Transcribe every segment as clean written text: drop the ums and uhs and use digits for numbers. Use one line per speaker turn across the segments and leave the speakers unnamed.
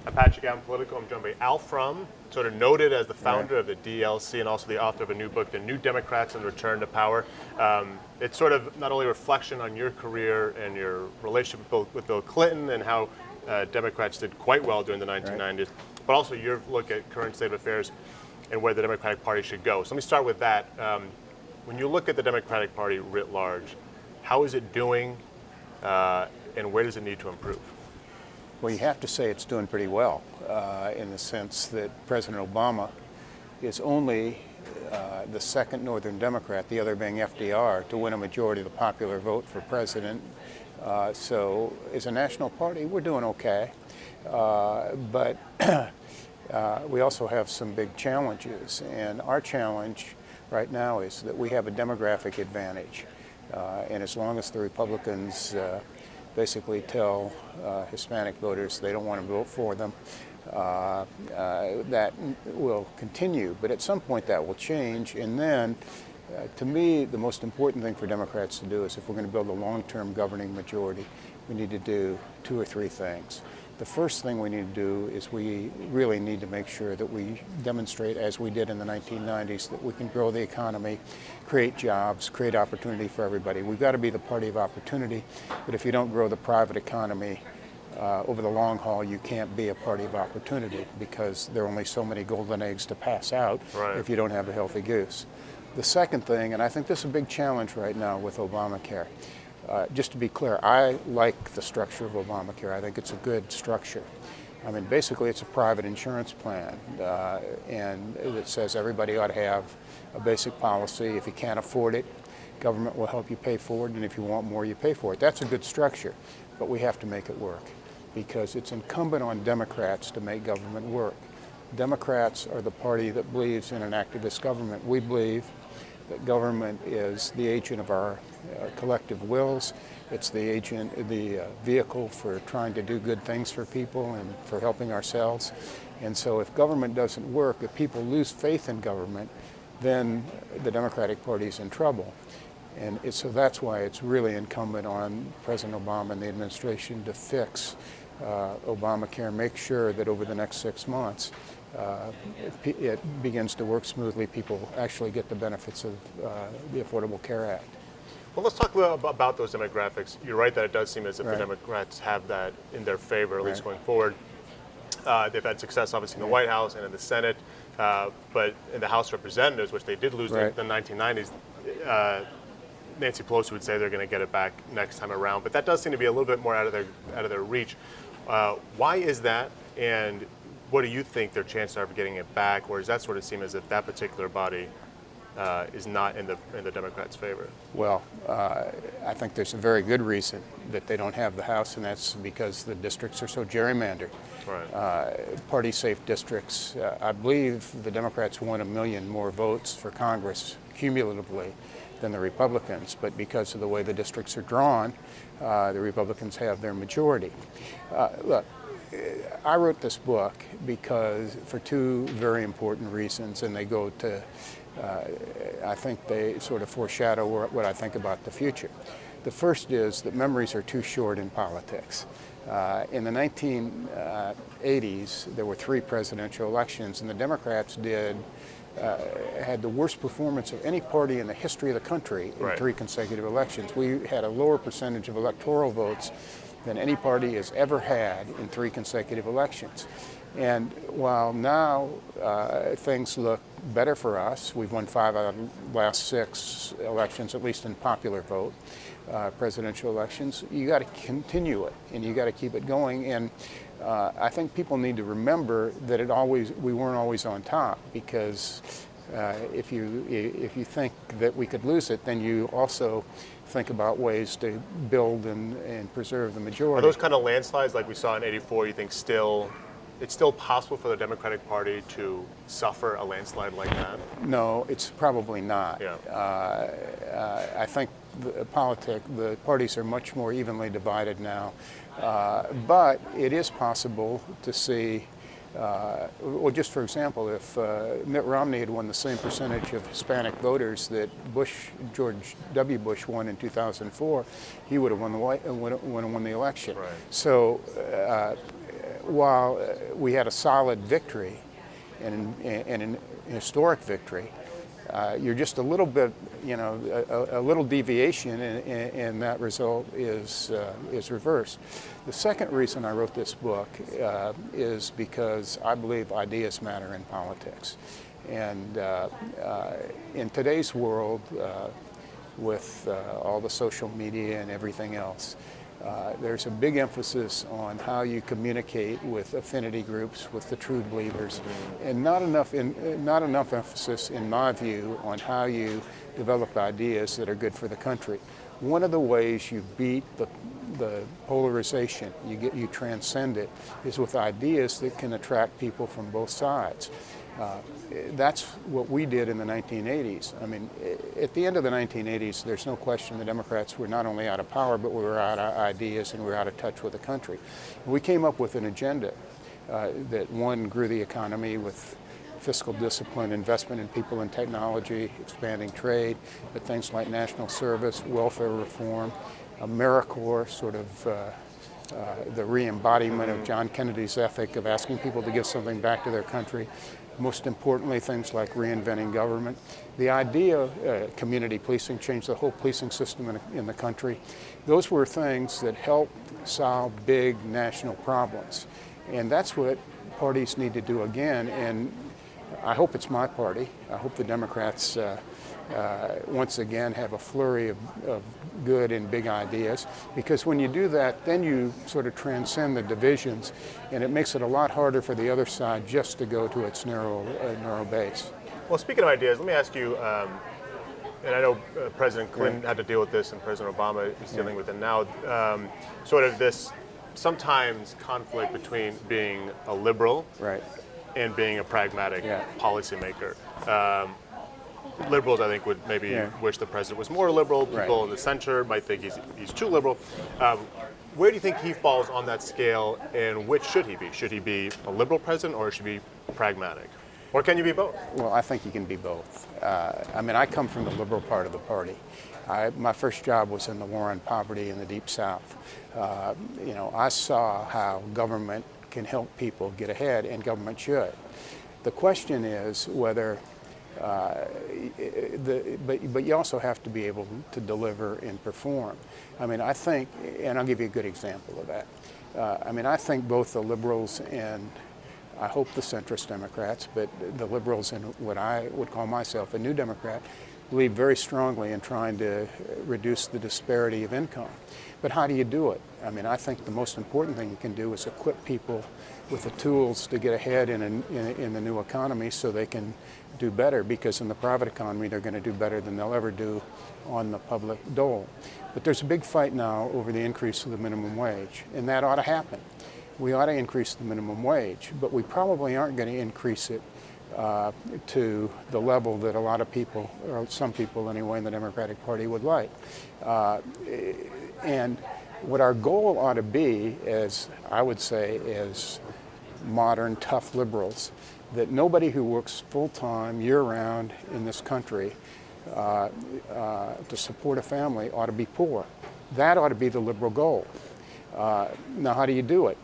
I'm Patrick, Gavin, Politico. I'm joined by Al Frum, sort of noted as the founder of the DLC and also the author of a new book, The New Democrats and Return to Power. It's sort of not only a reflection on your career and your relationship with Bill Clinton and how Democrats did quite well during the 1990s, but also your look at current state of affairs and where the Democratic Party should go. So let me start with that. When you look at the Democratic Party writ large, how is it doing and where does it need to improve?
Well, you have to say it's doing pretty well in the sense that President Obama is only the second Northern Democrat, the other being FDR, to win a majority of the popular vote for president. So as a national party, we're doing okay. But we also have some big challenges. And our challenge right now is that we have a demographic advantage. And as long as the Republicans basically tell Hispanic voters they don't want to vote for them, that will continue. But at some point that will change. And then, to me, the most important thing for Democrats to do is if we're going to build a long-term governing majority, we need to do two or three things. The first thing we need to do is we really need to make sure that we demonstrate, as we did in the 1990s, that we can grow the economy, create jobs, create opportunity for everybody. We've got to be the party of opportunity, but if you don't grow the private economy over the long haul, you can't be a party of opportunity because there are only so many golden eggs to pass out if you don't have a healthy goose. The second thing, and I think this is a big challenge right now with Obamacare, just to be clear, I like the structure of Obamacare. I think it's a good structure. I mean, basically it's a private insurance plan, and it says everybody ought to have a basic policy. If you can't afford it, government will help you pay for it, and if you want more, you pay for it. That's a good structure, but we have to make it work because it's incumbent on Democrats to make government work. Democrats are the party that believes in an activist government. We believe that government is the agent of our collective wills. It's the vehicle for trying to do good things for people and for helping ourselves. And so if government doesn't work, if people lose faith in government, then the Democratic Party is in trouble. And so that's why it's really incumbent on President Obama and the administration to fix Obamacare, make sure that over the next 6 months, it begins to work smoothly. People actually get the benefits of the Affordable Care Act.
Well, let's talk about those demographics. You're right that it does seem as if the Democrats have that in their favor, at least going forward. They've had success, obviously, in the White House and in the Senate, but in the House of Representatives, which they did lose in the 1990s, Nancy Pelosi would say they're going to get it back next time around. But that does seem to be a little bit more out of their reach. Why is that? And what do you think their chances are of getting it back, or does that sort of seem as if that particular body is not in the Democrats' favor?
Well, I think there's a very good reason that they don't have the House, and that's because the districts are so gerrymandered. Party-safe districts. I believe the Democrats won 1 million more votes for Congress cumulatively than the Republicans, but because of the way the districts are drawn, the Republicans have their majority. Look, I wrote this book because for two very important reasons, and they go to, I think they sort of foreshadow what I think about the future. The first is that memories are too short in politics. In the 1980s, there were 3 presidential elections, and the Democrats had the worst performance of any party in the history of the country in 3 consecutive elections. We had a lower percentage of electoral votes than any party has ever had in 3 consecutive elections. And while now things look better for us, we've won 5 out of the last 6 elections, at least in popular vote, presidential elections, you got to continue it and you got to keep it going. And I think people need to remember that we weren't always on top, because if you think that we could lose it, then you also think about ways to build and preserve the majority.
Are those kind of landslides like we saw in '84, you think it's still possible for the Democratic Party to suffer a landslide like that?
No, it's probably not. I think the parties are much more evenly divided now. But it is possible to see, well, just for example, if Mitt Romney had won the same percentage of Hispanic voters that George W. Bush won in 2004, he would have won the election.
Right.
So while we had a solid victory and an historic victory, you're just a little bit, a little deviation, and that result is reversed. The second reason I wrote this book is because I believe ideas matter in politics. And in today's world, with all the social media and everything else, there's a big emphasis on how you communicate with affinity groups, with the true believers, and not enough emphasis, in my view, on how you develop ideas that are good for the country. One of the ways you beat the polarization, you transcend it, is with ideas that can attract people from both sides. That's what we did in the 1980s. I mean, at the end of the 1980s, there's no question the Democrats were not only out of power, but we were out of ideas and we were out of touch with the country. We came up with an agenda that, one, grew the economy with fiscal discipline, investment in people and technology, expanding trade, but things like national service, welfare reform, AmeriCorps, sort of the re-embodiment of John Kennedy's ethic of asking people to give something back to their country. Most importantly, things like reinventing government. The idea, community policing, changed the whole policing system in the country. Those were things that helped solve big national problems. And that's what parties need to do again. And I hope it's my party. I hope the Democrats once again have a flurry of good and big ideas, because when you do that, then you sort of transcend the divisions, and it makes it a lot harder for the other side just to go to its narrow base.
Well, speaking of ideas, let me ask you, and I know President Clinton had to deal with this and President Obama is dealing with it now, sort of this sometimes conflict between being a liberal and being a pragmatic policymaker. Liberals, I think, would maybe wish the president was more liberal. People in the center might think he's too liberal. Where do you think he falls on that scale, and which should he be? Should he be a liberal president, or should he be pragmatic? Or can you be both?
Well, I think you can be both. I mean, I come from the liberal part of the party. My first job was in the war on poverty in the Deep South. I saw how government can help people get ahead, and government should. The question is whether but you also have to be able to deliver and perform. I mean, I think, and I'll give you a good example of that. I think both the liberals and I hope the centrist Democrats, but the liberals and what I would call myself a new Democrat, believe very strongly in trying to reduce the disparity of income. But how do you do it? I mean, I think the most important thing you can do is equip people with the tools to get ahead in the new economy so they can do better, because in the private economy they're going to do better than they'll ever do on the public dole. But there's a big fight now over the increase of the minimum wage, and that ought to happen. We ought to increase the minimum wage, but we probably aren't going to increase it to the level that a lot of people, or some people anyway, in the Democratic Party would like. And what our goal ought to be, as I would say, as modern, tough liberals, that nobody who works full-time, year-round in this country to support a family ought to be poor. That ought to be the liberal goal. Now, how do you do it?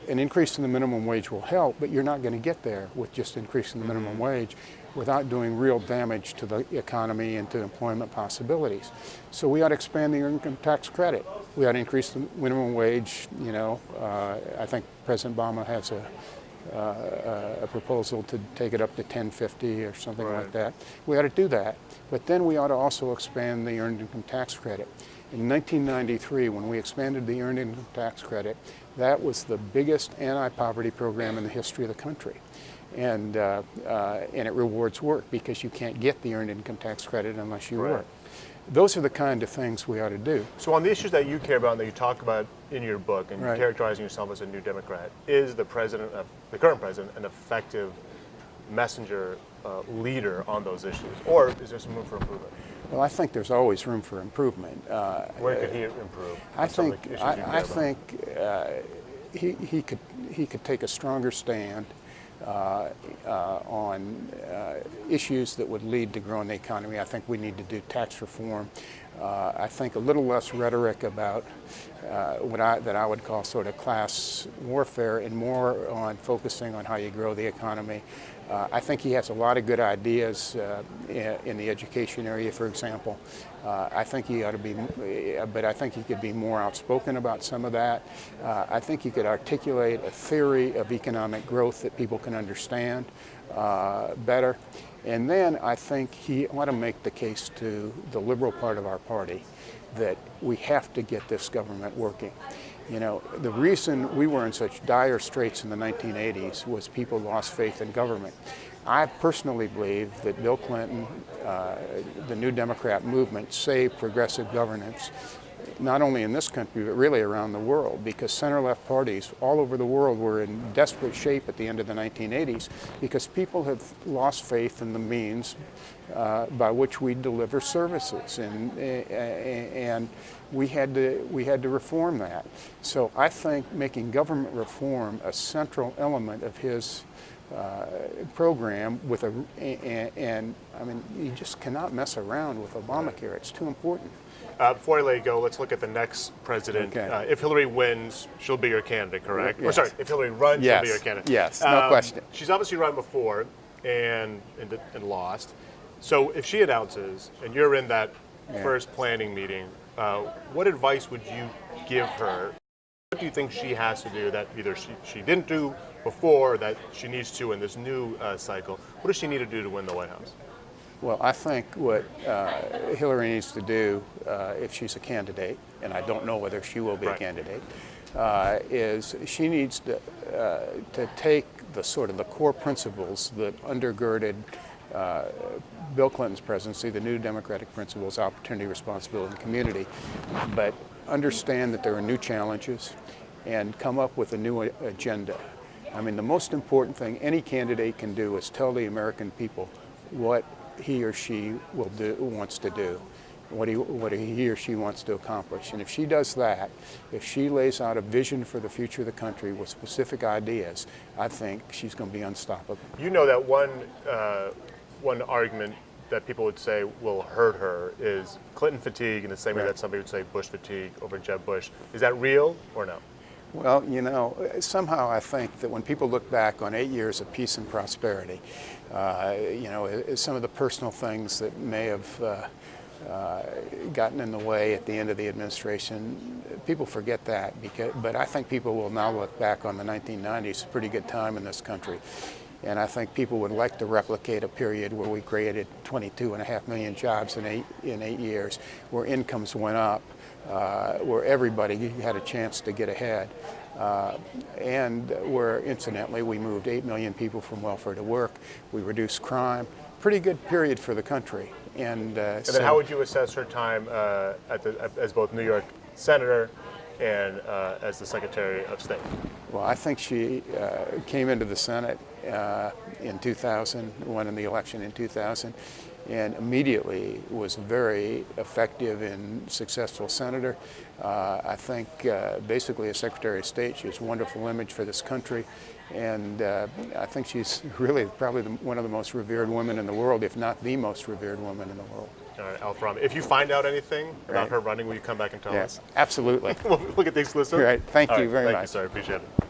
An increase in the minimum wage will help, but you're not going to get there with just increasing the minimum wage without doing real damage to the economy and to employment possibilities. So we ought to expand the income tax credit. We ought to increase the minimum wage. I think President Obama has a proposal to take it up to $10.50 or something like that. We ought to do that, but then we ought to also expand the earned income tax credit. In 1993, when we expanded the earned income tax credit, that was the biggest anti-poverty program in the history of the country. And it rewards work, because you can't get the earned income tax credit unless you work. Those are the kind of things we ought to do.
So on the issues that you care about and that you talk about in your book, and you're characterizing yourself as a new Democrat, is the current president, an effective messenger, leader on those issues? Or is there some room for improvement?
Well, I think there's always room for improvement.
Where could he improve?
I think he could take a stronger stand on issues that would lead to growing the economy. I think we need to do tax reform. I think a little less rhetoric about that I would call sort of class warfare, and more on focusing on how you grow the economy. I think he has a lot of good ideas in the education area, for example. I think he ought to be, but I think he could be more outspoken about some of that. I think he could articulate a theory of economic growth that people can understand better. And then I think he ought to make the case to the liberal part of our party that we have to get this government working. You know, the reason we were in such dire straits in the 1980s was people lost faith in government. I personally believe that Bill Clinton, the New Democrat movement, saved progressive governance, not only in this country, but really around the world, because center-left parties all over the world were in desperate shape at the end of the 1980s because people have lost faith in the means by which we deliver services, and we had to reform that. So I think making government reform a central element of his program with and I mean, you just cannot mess around with Obamacare. It's too important.
Before I let you go, let's look at the next president.
Okay.
If Hillary wins, she'll be your candidate, correct?
Yes.
Or sorry, if Hillary runs,
Yes.
she'll be your candidate.
Yes, no question.
She's obviously run before and lost. So if she announces, and you're in that first planning meeting, what advice would you give her? What do you think she has to do that either she didn't do before, or that she needs to in this new cycle? What does she need to do to win the White House?
Well, I think what Hillary needs to do if she's a candidate, and I don't know whether she will be a candidate, is she needs to take the sort of the core principles that undergirded Bill Clinton's presidency, the new democratic principles, opportunity, responsibility, and community, but understand that there are new challenges and come up with a new agenda. I mean, the most important thing any candidate can do is tell the American people what he or she wants to do, what he or she wants to accomplish. And if she does that, if she lays out a vision for the future of the country with specific ideas, I think she's going to be unstoppable.
You know that one argument that people would say will hurt her is Clinton fatigue, in the same way that somebody would say Bush fatigue over Jeb Bush. Is that real or no?
Well, you know, somehow I think that when people look back on 8 years of peace and prosperity, you know, some of the personal things that may have gotten in the way at the end of the administration, people forget that. But I think people will now look back on the 1990s, a pretty good time in this country. And I think people would like to replicate a period where we created 22.5 million jobs in eight years, where incomes went up, where everybody had a chance to get ahead, and where, incidentally, we moved 8 million people from welfare to work. We reduced crime. Pretty good period for the country. And
then how would you assess her time as both New York Senator and as the Secretary of State?
Well, I think she came into the Senate in 2000, won in the election in 2000, and immediately was very effective and successful senator. I think basically as Secretary of State, she has a wonderful image for this country, and I think she's really probably one of the most revered women in the world, if not the most revered woman in the world.
All right, Alfred, if you find out anything about her running, will you come back and tell us?
Absolutely.
We'll get the exclusive.
All right, thank you very much.
Thank you, sir. I appreciate it.